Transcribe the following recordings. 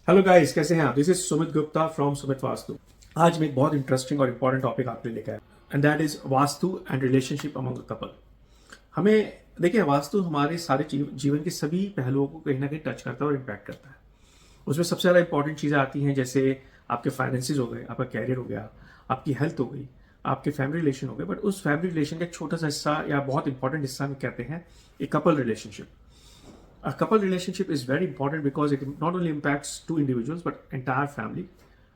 Hello guys, कैसे हैं आप? This is Sumit Gupta from Sumit vastu. आज मैं एक बहुत इंटरेस्टिंग और इम्पोर्टेंट टॉपिक आपके लिए लेकर आया, and that is vastu and relationship among a couple. हमें देखिए, वास्तु हमारे सारे जीवन के सभी पहलुओं को कहीं ना कहीं टच करता है और इम्पैक्ट करता है। उसमें सबसे ज़्यादा इंपॉर्टेंट चीज़ें आती हैं, जैसे आपके फाइनेंसिस हो गए, आपका कैरियर हो गया, आपकी हेल्थ हो गई, आपके फैमिली रिलेशन हो गए। बट उस फैमिली रिलेशन का एक छोटा सा हिस्सा या बहुत इंपॉर्टेंट हिस्सा हम कहते हैं एक couple relationship. A couple relationship is very important because it not only impacts two individuals but entire family.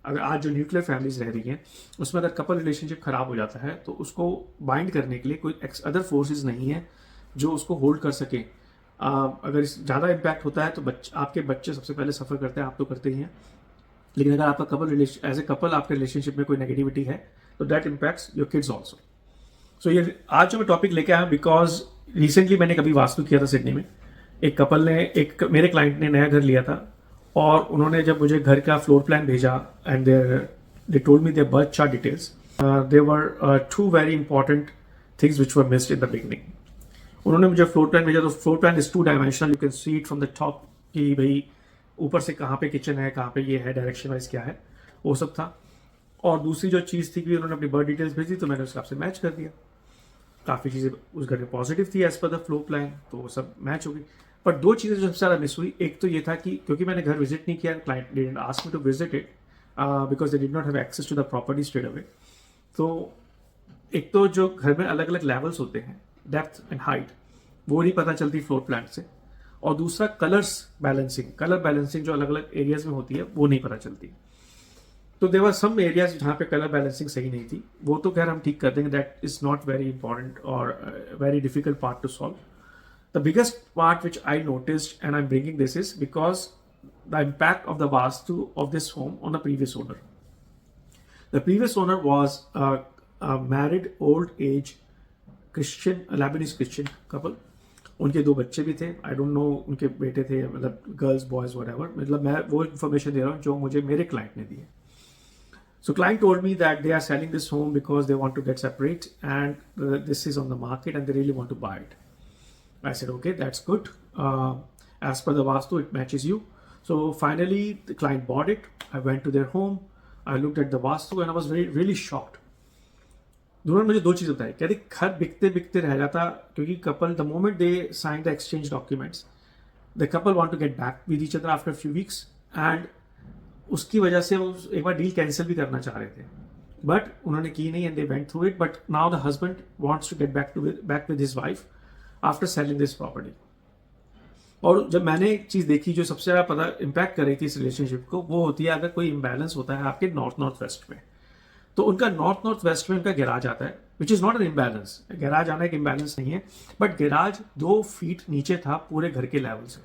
अगर आज जो न्यूक्लियर फैमिलीज रह रही हैं उसमें अगर कपल रिलेशनशिप खराब हो जाता है तो उसको बाइंड करने के लिए कोई अदर फोर्सेस नहीं है जो उसको होल्ड कर सके। अगर ज़्यादा इम्पैक्ट होता है तो आपके बच्चे सबसे पहले सफ़र करते हैं, आप तो करते ही हैं। लेकिन अगर आपका couple relation as a couple आपके रिलेशनशिप में कोई नेगेटिविटी है तो that impacts your kids also. So ये आज जो मैं टॉपिक लेके आया बिकॉज रिसेंटली मैंने कभी वास्तु किया था सिडनी में। एक कपल ने एक मेरे क्लाइंट ने नया घर लिया था और उन्होंने जब मुझे घर का फ्लोर प्लान भेजा and they told me their birth chart details, there were two very important things which were missed in the beginning. उन्होंने मुझे फ्लोर प्लान भेजा तो floor plan is two dimensional, you can see it from the top कि भाई ऊपर से कहाँ पे किचन है, कहाँ पे ये है, डायरेक्शन वाइज क्या है, वो सब था। और दूसरी जो चीज़ थी कि उन्होंने अपनी बर्थ डिटेल्स भेजी तो मैंने उस हिसाब से मैच कर दिया। काफ़ी चीज़ें उस घर में पॉजिटिव थी as per the flow plan, तो वो सब मैच हो गई। पर दो चीज़ें जो सबसे ज़्यादा मिस हुई, एक तो ये था कि क्योंकि मैंने घर विजिट नहीं किया, client didn't ask me to visit it because they did not have access to the property straight away. तो एक तो जो घर में अलग अलग लेवल्स होते हैं, डेप्थ एंड हाइट, वो नहीं पता चलती फ्लोर प्लान से। और दूसरा कलर बैलेंसिंग जो अलग अलग एरियाज में होती है वो नहीं पता चलती। तो देयर वर सम एरियाज जहाँ पे कलर बैलेंसिंग सही नहीं थी, वो तो खैर हम ठीक कर देंगे, that is not very important और very difficult part to solve. The biggest part which I noticed and I'm bringing this is because the impact of the Vastu of this home on the previous owner. The previous owner was a married old age Christian, Lebanese Christian couple. उनके दो बच्चे भी थे। I don't know उनके बेटे थे, मतलब girls boys what, मतलब मैं वो इन्फॉर्मेशन दे रहा हूँ जो मुझे मेरे क्लाइंट ने दी है। So client told me that they are selling this home because they want to get separate and this is on the market and they really want to buy it. I said, okay, that's good. As per the Vastu, it matches you. So finally, the client bought it. I went to their home. I looked at the Vastu and I was really shocked. दोनों ने मुझे दो चीज़ बताई। कहते घर बिकते बिकते रह जाता क्योंकि couple the moment they sign the exchange documents, the couple want to get back with each other after few weeks and उसकी वजह से वो एक बार डील कैंसिल भी करना चाह रहे थे, बट उन्होंने की नहीं and they went through it. But now the husband wants to get back with his wife after selling this property. और जब मैंने एक चीज़ देखी जो सबसे ज़्यादा पता इम्पैक्ट कर रही थी इस रिलेशनशिप को, वो होती है अगर कोई इम्बैलेंस होता है आपके नॉर्थ वेस्ट में। तो उनका नॉर्थ वेस्ट में उनका गैराज आता है, which is not an imbalance. Garage आना एक इम्बैलेंस नहीं है, बट गैराज 2 फीट नीचे था पूरे घर के लेवल से,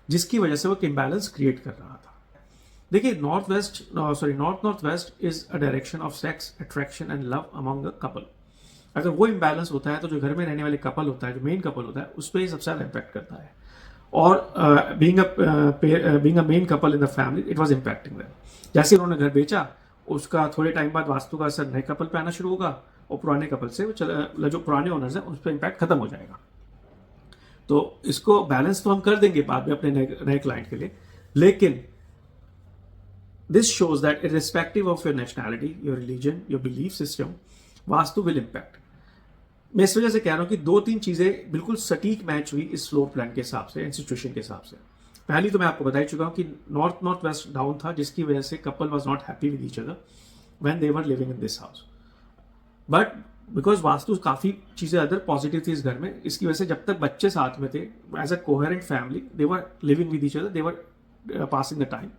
जिसकी वजह से वो एक इम्बैलेंस क्रिएट कर रहा था। देखिए, north west is a direction of sex, attraction and love among a couple. अगर वो इम्बैलेंस होता है तो जो घर में रहने वाले कपल होता है, जो मेन कपल होता है, उस पर ही सबसे ज़्यादा इम्पैक्ट करता है। और being a main couple in the family, it was impacting them. जैसे उन्होंने घर बेचा, उसका थोड़े टाइम बाद वास्तु का असर नए कपल पे आना शुरू होगा और पुराने कपल से जो पुराने ओनर्स हैं उस पर इम्पैक्ट खत्म हो जाएगा। तो इसको बैलेंस तो हम कर देंगे बाद में अपने नए क्लाइंट के लिए, लेकिन this shows that irrespective of your nationality, your religion, your belief system, vastu will impact। मैं इस वजह से कह रहा हूँ कि 2-3 चीज़ें बिल्कुल सटीक मैच हुई इस फ्लोर प्लान के हिसाब से, सिचुएशन के हिसाब से। पहली तो मैं आपको बता ही चुका हूँ कि नॉर्थ वेस्ट डाउन था, जिसकी वजह से couple was not happy with each other when they were living in this house. But because vastu काफ़ी चीज़ें अदर पॉजिटिव थी इस घर में, इसकी वजह से जब तक बच्चे साथ में थे as a coherent family, they were living with each other, they were passing the time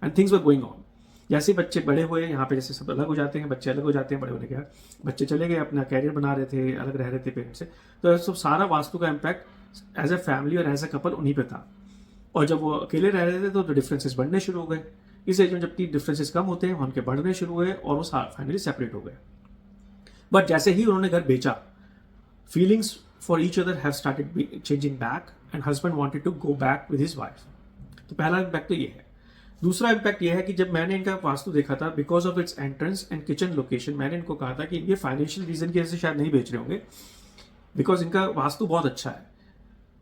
and things were going on. जैसे बच्चे बड़े हुए, यहाँ पे जैसे सब अलग हो जाते हैं, बच्चे अलग हो जाते हैं, बड़े होने के बाद बच्चे चले गए, अपना कैरियर बना रहे थे, अलग रह रहे थे पेरेंट्स से, तो सब सारा वास्तु का इम्पैक्ट एज ए फैमिली और एज ए कपल उन्हीं पे था। और जब वो अकेले रह रहे थे तो डिफरेंसेस बढ़ने शुरू हो गए। इस एज में जबकि डिफरेंसेस कम होते हैं, उनके बढ़ने शुरू हुए और वो फाइनली सेपरेट हो गए। बट जैसे ही उन्होंने घर बेचा, feelings for each other have started changing back and husband wanted to go back with his wife. तो पहला इम्पैक्ट तो ये है। दूसरा इम्पैक्ट यह है कि जब मैंने इनका वास्तु देखा था, because of its entrance and kitchen location, मैंने इनको कहा था कि ये फाइनेंशियल रीजन की वजह से शायद नहीं बेच रहे होंगे, बिकॉज इनका वास्तु बहुत अच्छा है।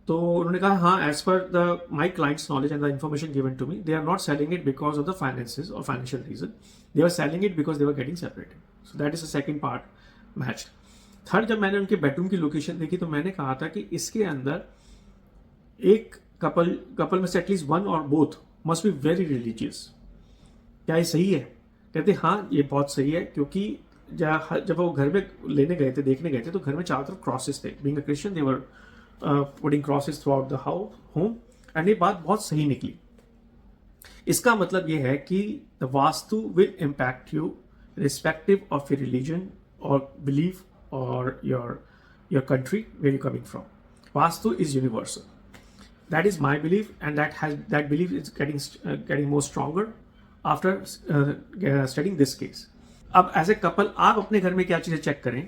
तो उन्होंने कहा हाँ, as per the my clients knowledge and the information given to me, they are not selling it because of the finances और financial reason, they are selling it because they are getting separated. So that is the second part match. Third, जब मैंने उनके bedroom की location देखी तो मैंने कहा था कि इसके अंदर एक कपल में से एटलीस्ट वन और both must be very religious. क्या ये सही है? कहते हाँ, ये बहुत सही है, क्योंकि जब वो घर में लेने गए थे, देखने गए थे, तो घर में चारों तरफ क्रॉसेस थे. Being a Christian, they were putting crosses through out the home. And ये बात बहुत सही निकली. इसका मतलब ये है कि the vastu will impact you respective of your religion और बिलीफ और your country where you coming from. Vastu is universal. That is my belief, and that belief is getting more stronger after studying this case. अब as a couple आप अपने घर में क्या चीज़ें check करें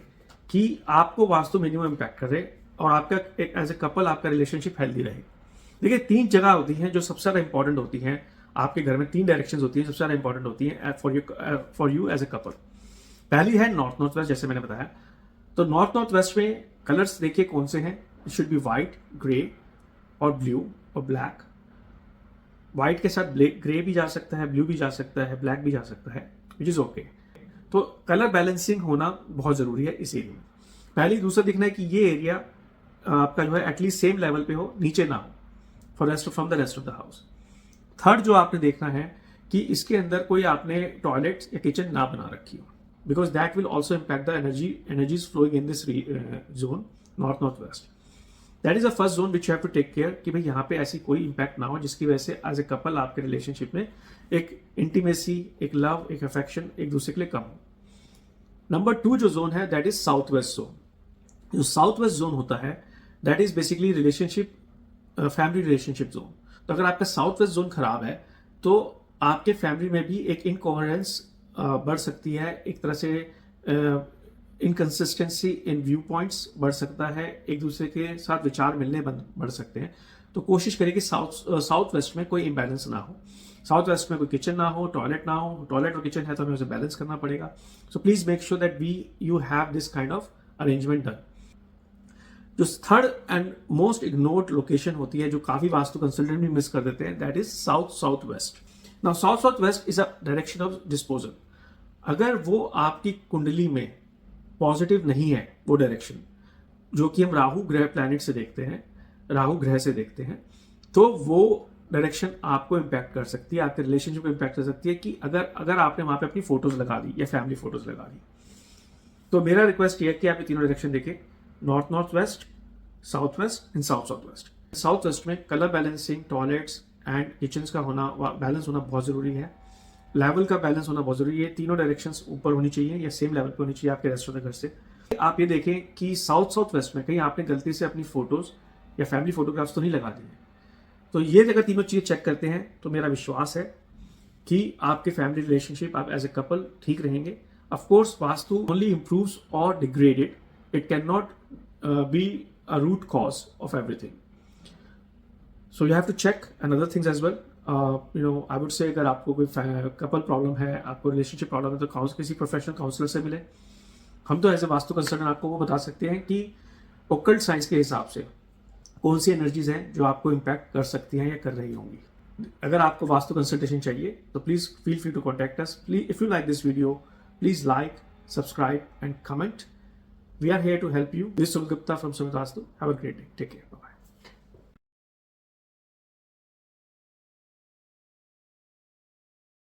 कि आपको वास्तु मिनिमम इम्पैक्ट करे और आपका एज ए कपल आपका रिलेशनशिप हेल्दी रहे. देखिए, 3 जगह होती हैं जो सबसे ज़्यादा इंपॉर्टेंट होती हैं आपके घर में. 3 डायरेक्शंस होती हैं सबसे ज़्यादा इंपॉर्टेंट होती हैं for you as a couple. पहली है नॉर्थ नॉर्थ वेस्ट, जैसे मैंने बताया. तो नॉर्थ नॉर्थ वेस्ट में कलर्स देखिए कौन से हैं. It should be white, grey और ब्लू और ब्लैक. व्हाइट के साथ ग्रे भी जा सकता है, ब्लू भी जा सकता है, ब्लैक भी जा सकता है, विच इज ओके. तो कलर बैलेंसिंग होना बहुत जरूरी है इस एरिया में. पहली. दूसरा देखना है कि ये एरिया आपका जो है एटलीस्ट सेम लेवल पे हो, नीचे ना हो from the rest of the house. Third जो आपने देखना है कि इसके अंदर कोई आपने टॉयलेट या किचन ना बना रखी हो, because that will also impact the energies flowing in this zone north north west. That is the first zone which you have to take care कि भाई यहाँ पे ऐसी कोई इंपैक्ट ना हो जिसकी वजह से एज ए कपल आपके रिलेशनशिप में एक इंटीमेसी, एक लव, एक अफेक्शन एक दूसरे के लिए कम हो. नंबर 2 जो जोन है that is south west zone. जो साउथ वेस्ट जोन होता है that is basically relationship, family relationship zone. तो अगर आपका साउथ वेस्ट जोन खराब है तो आपके फैमिली में भी एक इनकोहेरेंस बढ़ सकती है, एक तरह से इनकंसिस्टेंसी इन व्यू पॉइंट्स बढ़ सकता है, एक दूसरे के साथ विचार मिलने बढ़ सकते हैं. तो कोशिश करें कि साउथ वेस्ट में कोई इम्बैलेंस ना हो. साउथ वेस्ट में कोई किचन ना हो, टॉयलेट ना हो. टॉयलेट और किचन है तो हमें उसे बैलेंस करना पड़ेगा. So please make sure that you have this kind of arrangement done. जो third and most ignored location होती है, जो काफी वास्तु कंसल्टेंट भी मिस कर देते हैं, that is south west. Now south west is a direction of disposal. अगर वो आपकी कुंडली में पॉजिटिव नहीं है, वो डायरेक्शन जो कि हम राहु ग्रह प्लैनेट से देखते हैं, राहु ग्रह से देखते हैं, तो वो डायरेक्शन आपको इम्पैक्ट कर सकती है, आपके रिलेशनशिप को इम्पैक्ट कर सकती है कि अगर आपने वहां पे अपनी फोटोज लगा दी या फैमिली फोटोज लगा दी. तो मेरा रिक्वेस्ट ये है कि आप ये तीनों डायरेक्शन देखें, north north west, south west and south west. South west में colour balancing, toilets and kitchen का होना, बैलेंस होना बहुत जरूरी है. लेवल का बैलेंस होना बहुत जरूरी है. तीनों डायरेक्शंस ऊपर होनी चाहिए या सेम लेवल पे होनी चाहिए आपके रेस्ट ऑफ द घर से. आप ये देखें कि साउथ वेस्ट में कहीं आपने गलती से अपनी फोटोज या फैमिली फोटोग्राफ्स तो नहीं लगा दिए. तो ये अगर तीनों चीजें चेक करते हैं तो मेरा विश्वास है कि आपके फैमिली रिलेशनशिप, आप एज ए कपल ठीक रहेंगे. ऑफकोर्स वास्तु ओनली इम्प्रूव्स और degraded, it can not be a root cause of everything. So you have to check another things as well. I would say अगर आपको कोई कपल प्रॉब्लम है, आपको relationship problem है, तो किसी प्रोफेशनल काउंसलर से मिले. हम तो एज ए वास्तु कंसल्टेंट आपको वो बता सकते हैं कि ओकल्ट साइंस के हिसाब से कौन सी एनर्जीज हैं जो आपको इम्पैक्ट कर सकती हैं या कर रही होंगी. अगर आपको वास्तु कंसल्टेशन चाहिए तो please feel free to contact us. Please, if you like this video, please like, subscribe and comment. We are here to help you. This Sumit Gupta from Sumit Vastu. Have a great day. Take care. Bye.